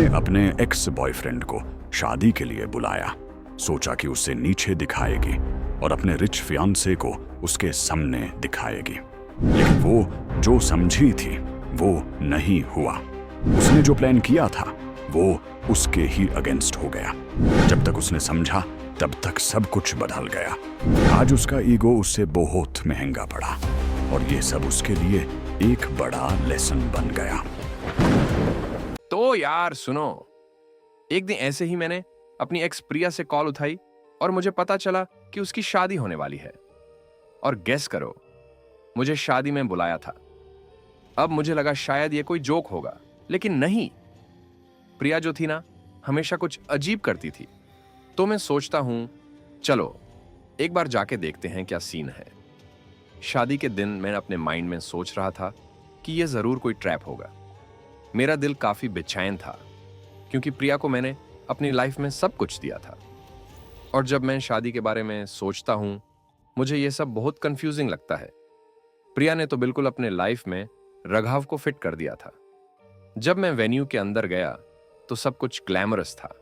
ने अपने ex boyfriend को शादी के लिए बुलाया। सोचा कि उसे नीचे दिखाएगी और अपने रिच फियांसे को उसके सामने दिखाएगी, लेकिन वो जो समझी थी वो नहीं हुआ। उसने जो प्लान किया था वो उसके ही अगेंस्ट हो गया। जब तक उसने समझा तब तक सब कुछ बदल गया। आज उसका ईगो उससे बहुत महंगा पड़ा और ये सब उसके लिए एक बड़ा लेसन बन गया। तो यार सुनो, एक दिन ऐसे ही मैंने अपनी एक्स प्रिया से कॉल उठाई और मुझे पता चला कि उसकी शादी होने वाली है। और गेस करो, मुझे शादी में बुलाया था। अब मुझे लगा शायद ये कोई जोक होगा, लेकिन नहीं। प्रिया जो थी ना, हमेशा कुछ अजीब करती थी। तो मैं सोचता हूं, चलो एक बार जाके देखते हैं क्या सीन है। शादी के दिन मैं अपने माइंड में सोच रहा था कि यह जरूर कोई ट्रैप होगा। मेरा दिल काफी बेचैन था क्योंकि प्रिया को मैंने अपनी लाइफ में सब कुछ दिया था। और जब मैं शादी के बारे में सोचता हूं, मुझे यह सब बहुत कंफ्यूजिंग लगता है। प्रिया ने तो बिल्कुल अपने लाइफ में रघाव को फिट कर दिया था। जब मैं वेन्यू के अंदर गया तो सब कुछ ग्लैमरस था,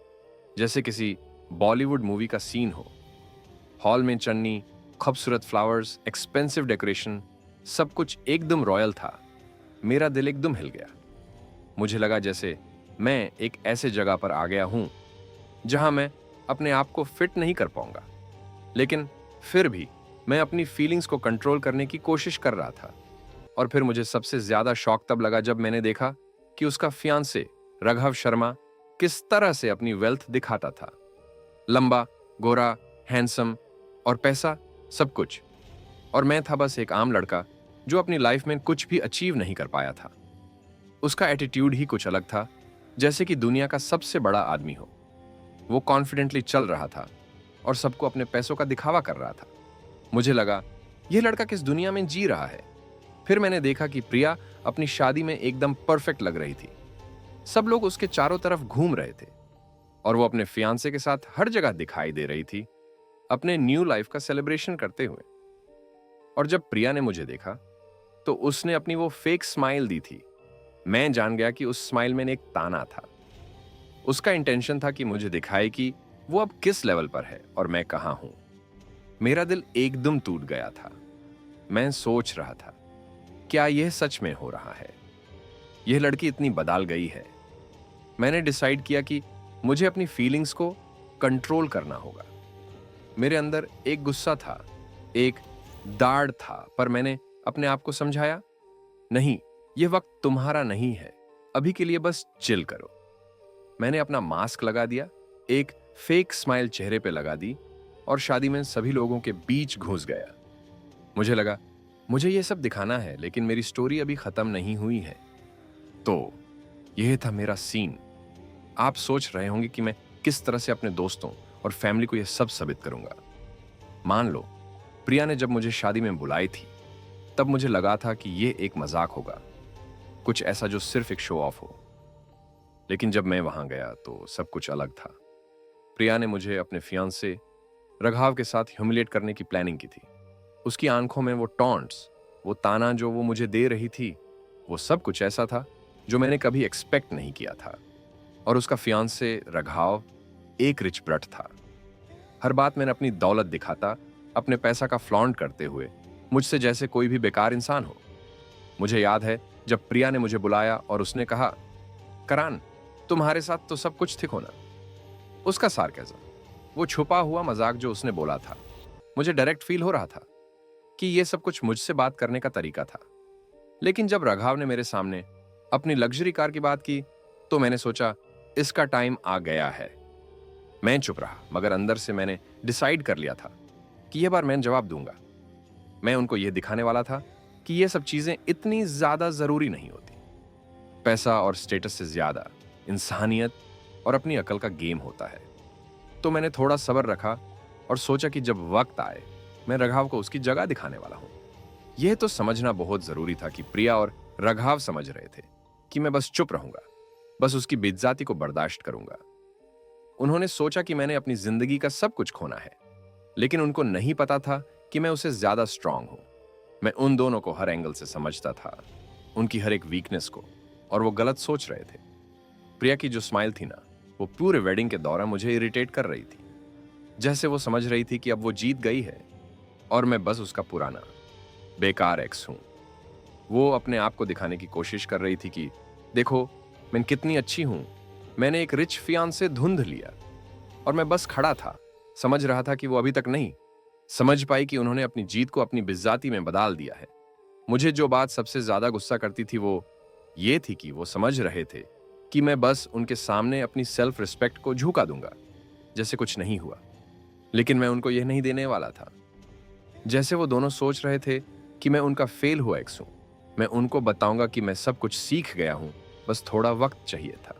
जैसे किसी बॉलीवुड मूवी का सीन हो। हॉल में चन्नी, खूबसूरत फ्लावर्स, एक्सपेंसिव डेकोरेशन, सब कुछ एकदम रॉयल था। मेरा दिल एकदम हिल गया। मुझे लगा जैसे मैं एक ऐसे जगह पर आ गया हूं जहां मैं अपने आप को फिट नहीं कर पाऊंगा, लेकिन फिर भी मैं अपनी फीलिंग्स को कंट्रोल करने की कोशिश कर रहा था। और फिर मुझे सबसे ज्यादा शॉक तब लगा जब मैंने देखा कि उसका फियांसे राघव शर्मा किस तरह से अपनी वेल्थ दिखाता था। लंबा, गोरा, हैंडसम और पैसा, सब कुछ। और मैं था बस एक आम लड़का जो अपनी लाइफ में कुछ भी अचीव नहीं कर पाया था। उसका एटीट्यूड ही कुछ अलग था, जैसे कि दुनिया का सबसे बड़ा आदमी हो। वो कॉन्फिडेंटली चल रहा था और सबको अपने पैसों का दिखावा कर रहा था। मुझे लगा यह लड़का किस दुनिया में जी रहा है। फिर मैंने देखा कि प्रिया अपनी शादी में एकदम परफेक्ट लग रही थी। सब लोग उसके चारों तरफ घूम रहे थे और वो अपने फियांसे के साथ हर जगह दिखाई दे रही थी, अपने न्यू लाइफ का सेलिब्रेशन करते हुए। और जब प्रिया ने मुझे देखा तो उसने अपनी वो फेक स्माइल दी थी। मैं जान गया कि उस स्माइल में एक ताना था। उसका इंटेंशन था कि मुझे दिखाए कि वो अब किस लेवल पर है और मैं कहां हूं। मेरा दिल एकदम टूट गया था। मैं सोच रहा था, क्या यह सच में हो रहा है? यह लड़की इतनी बदल गई है। मैंने डिसाइड किया कि मुझे अपनी फीलिंग्स को कंट्रोल करना होगा। मेरे अंदर एक गुस्सा था, एक दाढ़ था, पर मैंने अपने आप को समझाया, नहीं, यह वक्त तुम्हारा नहीं है। अभी के लिए बस चिल करो। मैंने अपना मास्क लगा दिया, एक फेक स्माइल चेहरे पे लगा दी और शादी में सभी लोगों के बीच घुस गया। मुझे लगा मुझे यह सब दिखाना है, लेकिन मेरी स्टोरी अभी खत्म नहीं हुई है। तो यह था मेरा सीन। आप सोच रहे होंगे कि मैं किस तरह से अपने दोस्तों और फैमिली को यह सब साबित करूंगा। मान लो, प्रिया ने जब मुझे शादी में बुलाई थी तब मुझे लगा था कि यह एक मजाक होगा, कुछ ऐसा जो सिर्फ एक शो ऑफ हो। लेकिन जब मैं वहां गया तो सब कुछ अलग था। प्रिया ने मुझे अपने फियांसे राघव के साथ ह्यूमिलेट करने की प्लानिंग की थी। उसकी आंखों में वो टॉन्ट्स, वो ताना जो वो मुझे दे रही थी, वो सब कुछ ऐसा था जो मैंने कभी एक्सपेक्ट नहीं किया था। और उसका फियांसे राघव एक रिच ब्रट था। हर बात मैंने अपनी दौलत दिखाता, अपने पैसा का फ्लॉन्ट करते हुए, मुझसे जैसे कोई भी बेकार इंसान हो। मुझे याद है जब प्रिया ने मुझे बुलाया और उसने कहा, करान, तुम्हारे साथ तो सब कुछ ठीक होना। उसका सार्केज़म, वो छुपा हुआ मजाक जो उसने बोला था, मुझे डायरेक्ट फील हो रहा था कि यह सब कुछ मुझसे बात करने का तरीका था। लेकिन जब राघव ने मेरे सामने अपनी लग्जरी कार की बात की तो मैंने सोचा इसका टाइम आ गया है। मैं चुप रहा, मगर अंदर से मैंने डिसाइड कर लिया था कि यह बार मैं जवाब दूंगा। मैं उनको यह दिखाने वाला था कि यह सब चीजें इतनी ज्यादा जरूरी नहीं होती। पैसा और स्टेटस से ज्यादा इंसानियत और अपनी अकल का गेम होता है। तो मैंने थोड़ा सब्र रखा और सोचा कि जब वक्त आए मैं राघव को उसकी जगह दिखाने वाला हूं। यह तो समझना बहुत जरूरी था कि प्रिया और राघव समझ रहे थे कि मैं बस चुप रहूंगा, बस उसकी बेइज्जती को बर्दाश्त करूंगा। उन्होंने सोचा कि मैंने अपनी जिंदगी का सब कुछ खोना है, लेकिन उनको नहीं पता था कि मैं उससे ज्यादा स्ट्रांग हूं। मैं उन दोनों को हर एंगल से समझता था, उनकी हर एक वीकनेस को, और वो गलत सोच रहे थे। प्रिया की जो स्माइल थी ना, वो पूरे वेडिंग के दौरान मुझे इरिटेट कर रही थी। जैसे वो समझ रही थी कि अब वो जीत गई है और मैं बस उसका पुराना बेकार एक्स हूं। वो अपने आप को दिखाने की कोशिश कर रही थी कि देखो मैं कितनी अच्छी हूं, मैंने एक रिच फियांसे से धुंध लिया। और मैं बस खड़ा था, समझ रहा था कि वो अभी तक नहीं समझ पाई कि उन्होंने अपनी जीत को अपनी बेइज्जती में बदल दिया है। मुझे जो बात सबसे ज्यादा गुस्सा करती थी वो ये थी कि वो समझ रहे थे कि मैं बस उनके सामने अपनी सेल्फ रिस्पेक्ट को झुका दूंगा, जैसे कुछ नहीं हुआ। लेकिन मैं उनको यह नहीं देने वाला था। जैसे वो दोनों सोच रहे थे कि मैं उनका फेल हुआ एक्स हूं, मैं उनको बताऊंगा कि मैं सब कुछ सीख गया हूं, बस थोड़ा वक्त चाहिए था।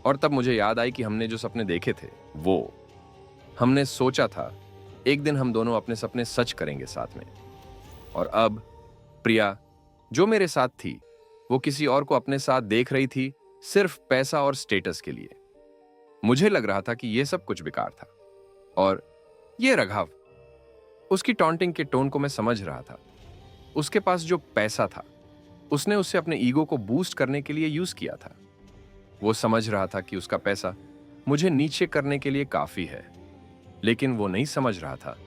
और तब मुझे याद आई कि हमने जो सपने देखे थे, वो हमने सोचा था एक दिन हम दोनों अपने सपने सच करेंगे साथ में। और अब प्रिया जो मेरे साथ थी, वो किसी और को अपने साथ देख रही थी, सिर्फ पैसा और स्टेटस के लिए। मुझे लग रहा था कि यह सब कुछ बेकार था। और ये रघाव, उसकी टॉन्टिंग के टोन को मैं समझ रहा था। उसके पास जो पैसा था, उसने उसे अपने ईगो को बूस्ट करने के लिए यूज किया था। वो समझ रहा था कि उसका पैसा मुझे नीचे करने के लिए काफी है, लेकिन वो नहीं समझ रहा था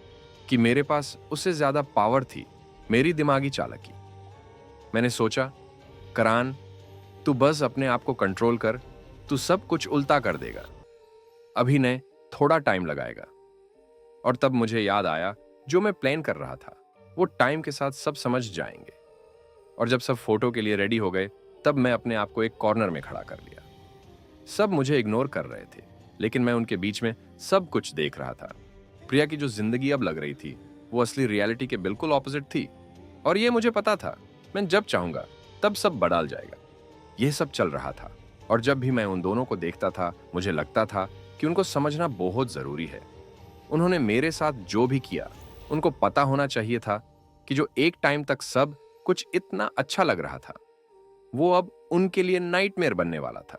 कि मेरे पास उससे ज्यादा पावर थी, मेरी दिमागी चालाकी। मैंने सोचा, करान, तू बस अपने आप को कंट्रोल कर, तू सब कुछ उल्टा कर देगा। अभिनय थोड़ा टाइम लगाएगा। और तब मुझे याद आया, जो मैं प्लान कर रहा था वो टाइम के साथ सब समझ जाएंगे। और जब सब फोटो के लिए रेडी हो गए, तब मैं अपने आप को एक कॉर्नर में खड़ा कर लिया। सब मुझे इग्नोर कर रहे थे, लेकिन मैं उनके बीच में सब कुछ देख रहा था। प्रिया की जो जिंदगी अब लग रही थी, वो असली रियलिटी के बिल्कुल ऑपोजिट थी। और ये मुझे पता था, मैं जब चाहूंगा तब सब बदल जाएगा। ये सब चल रहा था। और जब भी मैं उन दोनों को देखता था, मुझे लगता था कि उनको समझना बहुत जरूरी है। उन्होंने मेरे साथ जो भी किया, उनको पता होना चाहिए था कि जो एक टाइम तक सब कुछ इतना अच्छा लग रहा था, वो अब उनके लिए नाइटमेयर बनने वाला था।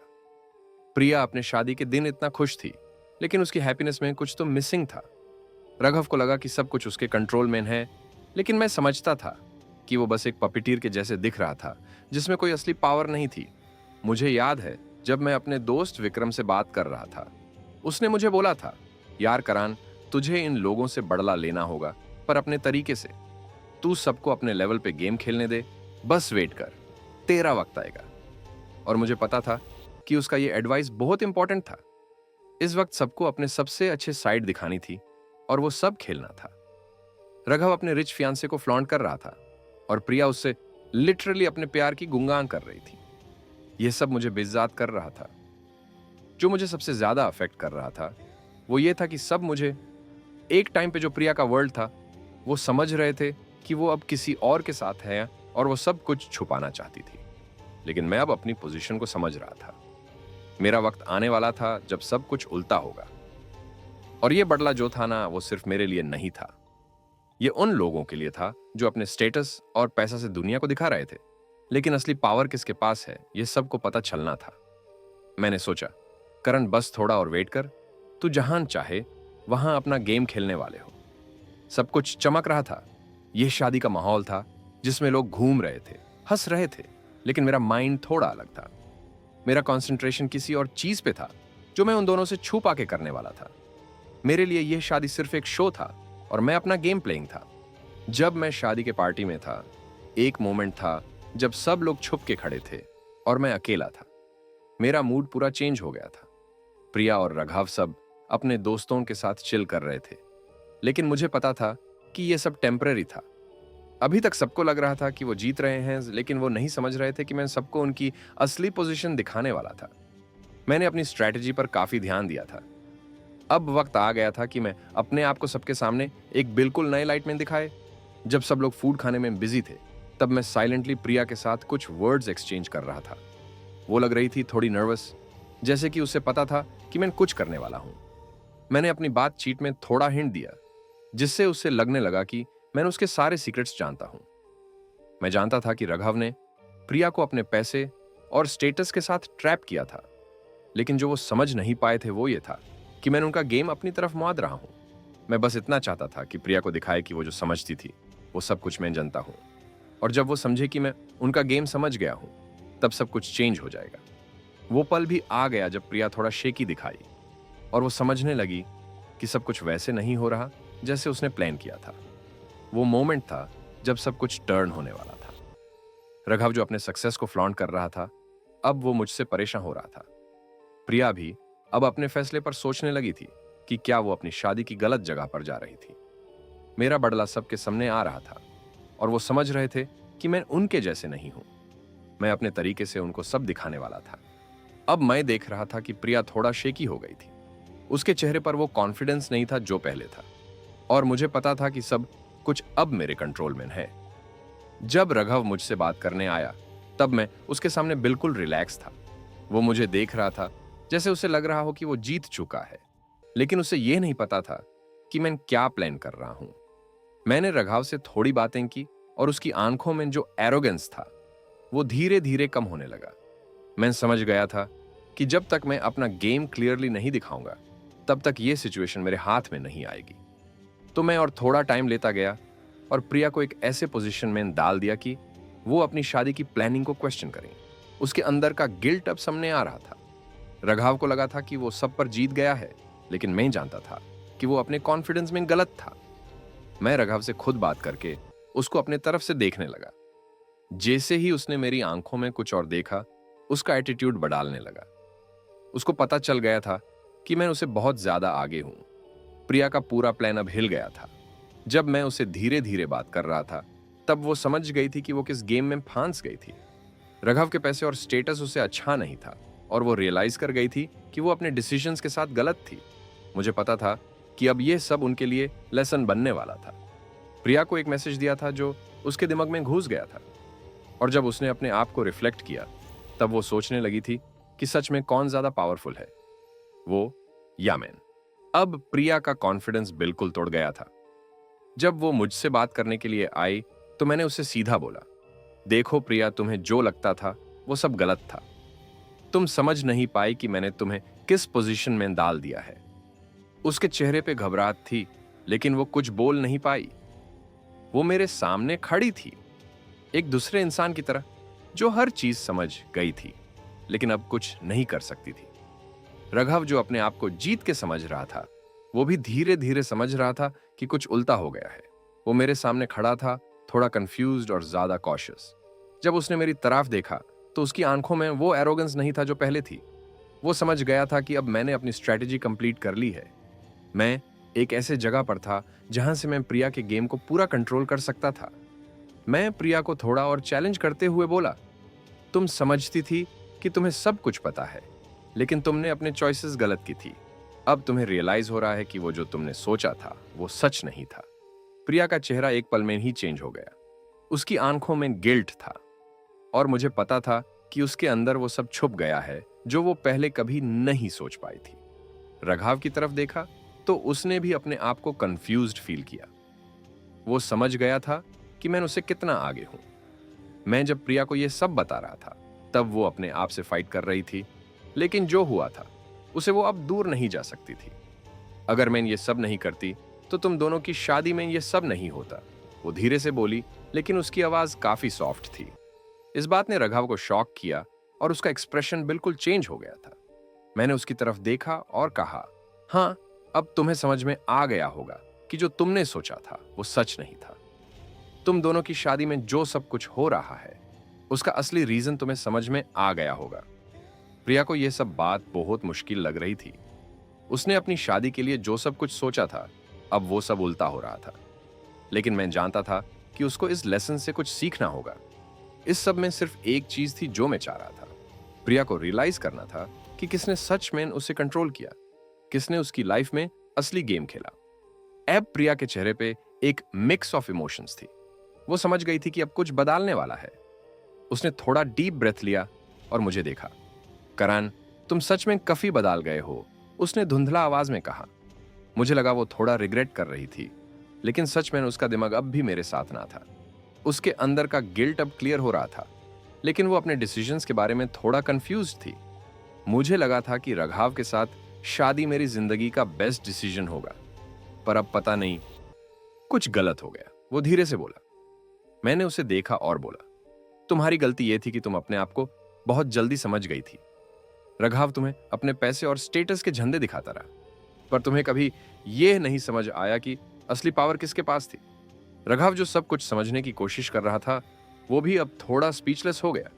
प्रिया अपने शादी के दिन इतना खुश थी, लेकिन उसकी हैप्पीनेस में कुछ तो मिसिंग था। रघव को लगा कि सब कुछ उसके कंट्रोल में है, लेकिन मैं समझता था कि वो बस एक पपीटीर के जैसे दिख रहा था, जिसमें कोई असली पावर नहीं थी। मुझे याद है, जब मैं अपने दोस्त विक्रम से बात कर रहा था, उसने मुझे बोला था, यार करान, तुझे इन लोगों से बदला लेना होगा, पर अपने तरीके से। तू सबको अपने लेवल पे गेम खेलने दे, बस वेट कर, तेरा वक्त आएगा। और मुझे पता था कि उसका ये एडवाइस बहुत इंपॉर्टेंट था। इस वक्त सबको अपने सबसे अच्छे साइड दिखानी थी, और वो सब खेलना था। रघव अपने रिच फियांसे को फ्लॉन्ट कर रहा था, और प्रिया उससे लिटरली अपने प्यार की गुणगान कर रही थी। यह सब मुझे बेइज्जत कर रहा था। जो मुझे सबसे ज्यादा अफेक्ट कर रहा था, वो ये था कि सब मुझे एक टाइम पे जो प्रिया का वर्ल्ड था, वो समझ रहे थे कि वो अब किसी और के साथ है, और वो सब कुछ छुपाना चाहती थी। लेकिन मैं अब अपनी पोजीशन को समझ रहा था। मेरा वक्त आने वाला था जब सब कुछ उल्टा होगा। और ये बदला जो था ना, वो सिर्फ मेरे लिए नहीं था। ये उन लोगों के लिए था जो अपने स्टेटस और पैसा से दुनिया को दिखा रहे थे, लेकिन असली पावर किसके पास है, ये सबको पता चलना था। मैंने सोचा, करण, बस थोड़ा और वेट कर, तू जहां चाहे वहां अपना गेम खेलने वाले हो। सब कुछ चमक रहा था। यह शादी का माहौल था जिसमें लोग घूम रहे थे, हंस रहे थे, लेकिन मेरा माइंड थोड़ा अलग था। मेरा कंसंट्रेशन किसी और चीज पे था, जो मैं उन दोनों से छुपा के करने वाला था। मेरे लिए यह शादी सिर्फ एक शो था, और मैं अपना गेम प्लेइंग था। जब मैं शादी के पार्टी में था, एक मोमेंट था जब सब लोग छुप के खड़े थे और मैं अकेला था। मेरा मूड पूरा चेंज हो गया था। प्रिया और रघाव सब अपने दोस्तों के साथ चिल कर रहे थे, लेकिन मुझे पता था कि यह सब टेम्पररी था। अभी तक सबको लग रहा था कि वो जीत रहे हैं, लेकिन वो नहीं समझ रहे थे कि मैं सबको उनकी असली पोजीशन दिखाने वाला था। मैंने अपनी स्ट्रैटेजी पर काफी ध्यान दिया था। अब वक्त आ गया था कि मैं अपने आप को सबके सामने एक बिल्कुल नए लाइट में दिखाए। जब सब लोग फूड खाने में बिजी थे, तब मैं साइलेंटली प्रिया के साथ कुछ वर्ड्स एक्सचेंज कर रहा था। वो लग रही थी थोड़ी नर्वस, जैसे कि उसे पता था कि मैं कुछ करने वाला हूं। मैंने अपनी बातचीत में थोड़ा हिंट दिया, जिससे उसे लगने लगा कि मैंने उसके सारे सीक्रेट्स जानता हूं। मैं जानता था कि रघव ने प्रिया को अपने पैसे और स्टेटस के साथ ट्रैप किया था, लेकिन जो वो समझ नहीं पाए थे वो ये था कि मैंने उनका गेम अपनी तरफ मुड़ रहा हूं। मैं बस इतना चाहता था कि प्रिया को दिखाए कि वो जो समझती थी वो सब कुछ मैं जानता हूं, और जब वो समझे कि मैं उनका गेम समझ गया हूं, तब सब कुछ चेंज हो जाएगा। वो पल भी आ गया जब प्रिया थोड़ा शेकी दिखाई और वो समझने लगी कि सब कुछ वैसे नहीं हो रहा जैसे उसने प्लान किया था। वो मोमेंट था जब सब कुछ टर्न होने वाला था। रघव जो अपने सक्सेस को फ्लॉन्ट कर रहा था, अब वो मुझसे परेशान हो रहा था। प्रिया भी अब अपने फैसले पर सोचने लगी थी कि क्या वो अपनी शादी की गलत जगह पर जा रही थी। मेरा बदला सबके सामने आ रहा था और वो समझ रहे थे कि मैं उनके जैसे नहीं हूं। मैं अपने तरीके से उनको सब दिखाने वाला था। अब मैं देख रहा था कि प्रिया थोड़ा शेकी हो गई थी। उसके चेहरे पर वो कॉन्फिडेंस नहीं था जो पहले था, और मुझे पता था कि सब कुछ अब मेरे कंट्रोल में है। जब रघव मुझसे बात करने आया, तब मैं उसके सामने बिल्कुल रिलैक्स था। वो मुझे देख रहा था जैसे उसे लग रहा हो कि वो जीत चुका है, लेकिन उसे यह नहीं पता था कि मैं क्या प्लान कर रहा हूं। मैंने रघव से थोड़ी बातें की और उसकी आंखों में जो एरोगेंस था वो धीरे धीरे कम होने लगा। मैं समझ गया था कि जब तक मैं अपना गेम क्लियरली नहीं दिखाऊंगा, तब तक ये सिचुएशन मेरे हाथ में नहीं आएगी। तो मैं और थोड़ा टाइम लेता गया और प्रिया को एक ऐसे पोजीशन में डाल दिया कि वो अपनी शादी की प्लानिंग को क्वेश्चन करें। उसके अंदर का गिल्ट अब सामने आ रहा था। रघव को लगा था कि वो सब पर जीत गया है, लेकिन मैं जानता था कि वो अपने कॉन्फिडेंस में गलत था। मैं रघव से खुद बात करके उसको अपने तरफ से देखने लगा। जैसे ही उसने मेरी आंखों में कुछ और देखा, उसका एटीट्यूड बदलने लगा। उसको पता चल गया था कि मैं उसे बहुत ज्यादा आगे हूं। प्रिया का पूरा प्लान अब हिल गया था। जब मैं उसे धीरे धीरे बात कर रहा था, तब वो समझ गई थी कि वो किस गेम में फंस गई थी। रघव के पैसे और स्टेटस उसे अच्छा नहीं था, और वो रियलाइज कर गई थी कि वो अपने डिसीजंस के साथ गलत थी। मुझे पता था कि अब ये सब उनके लिए लेसन बनने वाला था। प्रिया को एक मैसेज दिया था जो उसके दिमाग में घुस गया था, और जब उसने अपने आप को रिफ्लेक्ट किया, तब वो सोचने लगी थी कि सच में कौन ज्यादा पावरफुल है, वो या मैं। अब प्रिया का कॉन्फिडेंस बिल्कुल तोड़ गया था। जब वो मुझसे बात करने के लिए आई, तो मैंने उसे सीधा बोला, देखो प्रिया, तुम्हें जो लगता था वो सब गलत था। तुम समझ नहीं पाई कि मैंने तुम्हें किस पोजीशन में डाल दिया है। उसके चेहरे पे घबराहट थी, लेकिन वो कुछ बोल नहीं पाई। वो मेरे सामने खड़ी थी, एक दूसरे इंसान की तरह, जो हर चीज समझ गई थी, लेकिन अब कुछ नहीं कर सकती थी। रघव जो अपने आप को जीत के समझ रहा था, वो भी धीरे धीरे समझ रहा था कि कुछ उल्टा हो गया है। वो मेरे सामने खड़ा था, थोड़ा कंफ्यूज्ड और ज्यादा कॉशियस। जब उसने मेरी तरफ देखा, तो उसकी आंखों में वो एरोगेंस नहीं था जो पहले थी। वो समझ गया था कि अब मैंने अपनी स्ट्रैटेजी कंप्लीट कर ली है। मैं एक ऐसे जगह पर था जहां से मैं प्रिया के गेम को पूरा कंट्रोल कर सकता था। मैं प्रिया को थोड़ा और चैलेंज करते हुए बोला, तुम समझती थी कि तुम्हें सब कुछ पता है, लेकिन तुमने अपने चॉइसेस गलत की थी। अब तुम्हें रियलाइज हो रहा है कि वो जो तुमने सोचा था वो सच नहीं था। प्रिया का चेहरा एक पल में ही चेंज हो गया। उसकी आंखों में गिल्ट था, और मुझे पता था कि उसके अंदर वो सब छुप गया है जो वो पहले कभी नहीं सोच पाई थी। रघव की तरफ देखा तो उसने भी अपने आप को कंफ्यूज्ड फील किया। वो समझ गया था कि मैं उससे कितना आगे हूं। मैं जब प्रिया को यह सब बता रहा था, तब वो अपने आप से फाइट कर रही थी, लेकिन जो हुआ था उसे वो अब दूर नहीं जा सकती थी। अगर मैं ये सब नहीं करती तो तुम दोनों की शादी में ये सब नहीं होता, वो धीरे से बोली, लेकिन उसकी आवाज काफी सॉफ्ट थी। इस बात ने रघव को शॉक किया और उसका एक्सप्रेशन बिल्कुल चेंज हो गया था। मैंने उसकी तरफ देखा और कहा, हाँ, अब तुम्हें समझ में आ गया होगा कि जो तुमने सोचा था वो सच नहीं था। तुम दोनों की शादी में जो सब कुछ हो रहा है, उसका असली रीजन तुम्हें समझ में आ गया होगा। प्रिया को यह सब बात बहुत मुश्किल लग रही थी। उसने अपनी शादी के लिए जो सब कुछ सोचा था, अब वो सब उल्टा हो रहा था। लेकिन मैं जानता था कि उसको इस लेसन से कुछ सीखना होगा। इस सब में सिर्फ एक चीज थी जो मैं चाह रहा था। प्रिया को रियलाइज करना था कि किसने सच में उसे कंट्रोल किया, किसने उसकी लाइफ में असली गेम खेला। अब प्रिया के चेहरे पे एक मिक्स ऑफ इमोशंस थी। वो समझ गई थी कि अब कुछ बदलने वाला है। उसने थोड़ा डीप ब्रेथ लिया और मुझे देखा। करण, तुम सच में काफी बदल गए हो, उसने धुंधला आवाज में कहा। मुझे लगा वो थोड़ा रिग्रेट कर रही थी, लेकिन सच में उसका दिमाग अब भी मेरे साथ ना था। उसके अंदर का गिल्ट अब क्लियर हो रहा था, लेकिन वो अपने डिसीजंस के बारे में थोड़ा कंफ्यूज थी। मुझे लगा था कि रघव के साथ शादी मेरी जिंदगी का बेस्ट डिसीजन होगा, पर अब पता नहीं, कुछ गलत हो गया। वो धीरे से बोला। मैंने उसे देखा और बोला, तुम्हारी गलती यह थी कि तुम अपने आप को बहुत जल्दी समझ गई थी। रघाव तुम्हें अपने पैसे और स्टेटस के झंडे दिखाता रहा, पर तुम्हें कभी यह नहीं समझ आया कि असली पावर किसके पास थी। रघाव जो सब कुछ समझने की कोशिश कर रहा था, वो भी अब थोड़ा स्पीचलेस हो गया।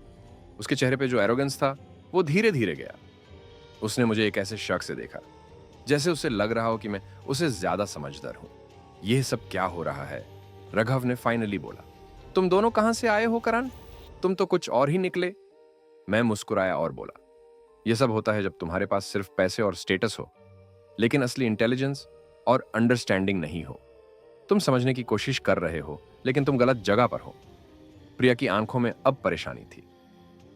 उसके चेहरे पे जो एरोगेंस था वो धीरे धीरे गया। उसने मुझे एक ऐसे शख्स से देखा जैसे उसे लग रहा हो कि मैं उसे ज्यादा समझदार हूं। यह सब क्या हो रहा है? रघाव ने फाइनली बोला, तुम दोनों कहां से आए हो करण? तुम तो कुछ और ही निकले। मैं मुस्कुराया और बोला, यह सब होता है जब तुम्हारे पास सिर्फ पैसे और स्टेटस हो, लेकिन असली इंटेलिजेंस और अंडरस्टैंडिंग नहीं हो। तुम समझने की कोशिश कर रहे हो, लेकिन तुम गलत जगह पर हो। प्रिया की आंखों में अब परेशानी थी।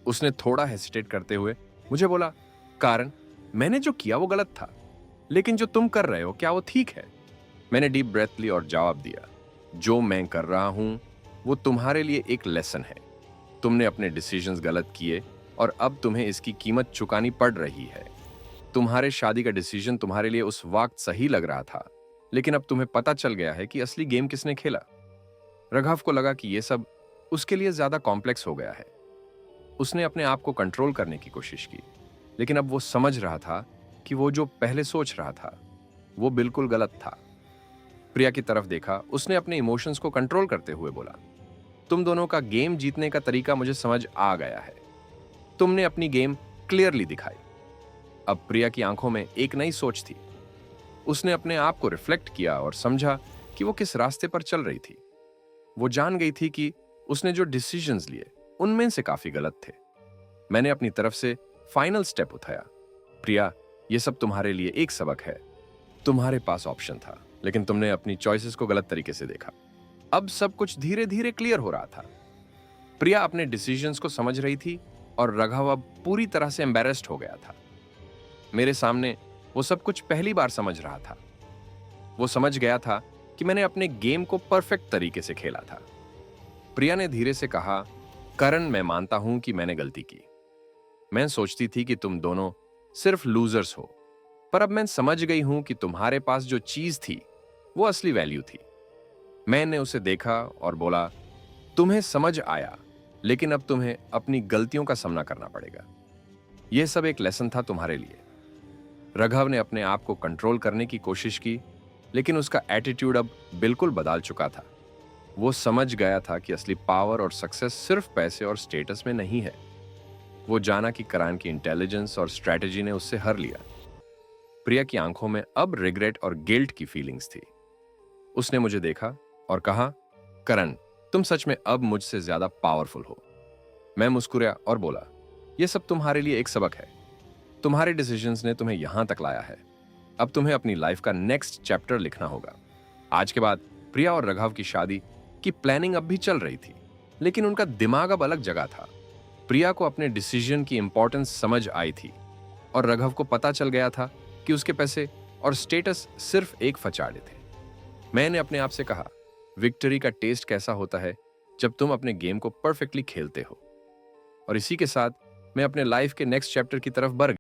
उसने थोड़ा हेसिटेट करते हुए मुझे बोला, कारण मैंने जो किया वो गलत था, लेकिन जो तुम कर रहे हो क्या वो ठीक है? मैंने डीप ब्रेथ ली और जवाब दिया, जो मैं कर रहा हूं वो तुम्हारे लिए एक लेसन है। तुमने अपने डिसीजंस गलत किए और अब तुम्हें इसकी कीमत चुकानी पड़ रही है। तुम्हारे शादी का डिसीजन तुम्हारे लिए उस वक्त सही लग रहा था, लेकिन अब तुम्हें पता चल गया है कि असली गेम किसने खेला। रघाव को लगा कि यह सब उसके लिए ज्यादा कॉम्प्लेक्स हो गया है। उसने अपने आप को कंट्रोल करने की कोशिश की, लेकिन अब वो समझ रहा था कि वो जो पहले सोच रहा था वो बिल्कुल गलत था। प्रिया की तरफ देखा। उसने अपने इमोशंस को कंट्रोल करते हुए बोला, तुम दोनों का गेम जीतने का तरीका मुझे समझ आ गया है। तुमने अपनी गेम क्लियरली दिखाई। अब प्रिया की आंखों में एक नई सोच थी। उसने अपने आप को रिफ्लेक्ट किया और समझा कि वो किस रास्ते पर चल रही थी। वो जान गई थी कि उसने जो डिसीजंस लिए उनमें से काफी गलत थे। मैंने अपनी तरफ से फाइनल स्टेप उठाया। प्रिया, ये सब तुम्हारे लिए एक सबक है। तुम्हारे पास ऑप्शन था, लेकिन तुमने अपनी चॉइसेस को गलत तरीके से देखा। अब सब कुछ धीरे धीरे क्लियर हो रहा था। प्रिया अपने डिसीजंस को समझ रही थी और रघाव अब पूरी तरह से एम्बैरेस्ड हो गया था। मेरे सामने वो सब कुछ पहली बार समझ रहा था। वो समझ गया था कि मैंने अपने गेम को परफेक्ट तरीके से खेला था। प्रिया ने धीरे से कहा, करण, मैं मानता हूं कि मैंने गलती की। मैं सोचती थी कि तुम दोनों सिर्फ लूजर्स हो, पर अब मैं समझ गई हूं कि तुम्हारे पास जो चीज थी वो असली वैल्यू थी। मैंने उसे देखा और बोला, तुम्हें समझ आया, लेकिन अब तुम्हें अपनी गलतियों का सामना करना पड़ेगा। यह सब एक लेसन था तुम्हारे लिए। रघाव ने अपने आप को कंट्रोल करने की कोशिश की, लेकिन उसका एटीट्यूड अब बिल्कुल बदल चुका था। वो समझ गया था कि असली पावर और सक्सेस सिर्फ पैसे और स्टेटस में नहीं है। वो जाना कि करण की इंटेलिजेंस और स्ट्रैटेजी ने उससे हर लिया। प्रिया की आंखों में अब रिग्रेट और गिल्ट की फीलिंग्स थी। उसने मुझे देखा और कहा, करण, तुम सच में अब मुझसे ज्यादा पावरफुल हो। मैं मुस्कुराया और बोला, यह सब तुम्हारे लिए एक सबक है। तुम्हारे डिसीजंस ने तुम्हें यहां तक लाया है। अब तुम्हें अपनी लाइफ का नेक्स्ट चैप्टर लिखना होगा। आज के बाद प्रिया और रघाव की शादी की प्लानिंग अब भी चल रही थी, लेकिन उनका दिमाग अब अलग जगह था। प्रिया को अपने डिसीजन की इंपॉर्टेंस समझ आई थी और रघाव को पता चल गया था कि उसके पैसे और स्टेटस सिर्फ एक फचाड़े थे। मैंने अपने आप से कहा, विक्ट्री का टेस्ट कैसा होता है जब तुम अपने गेम को परफेक्टली खेलते हो। और इसी के साथ मैं अपने लाइफ के नेक्स्ट चैप्टर की तरफ बढ़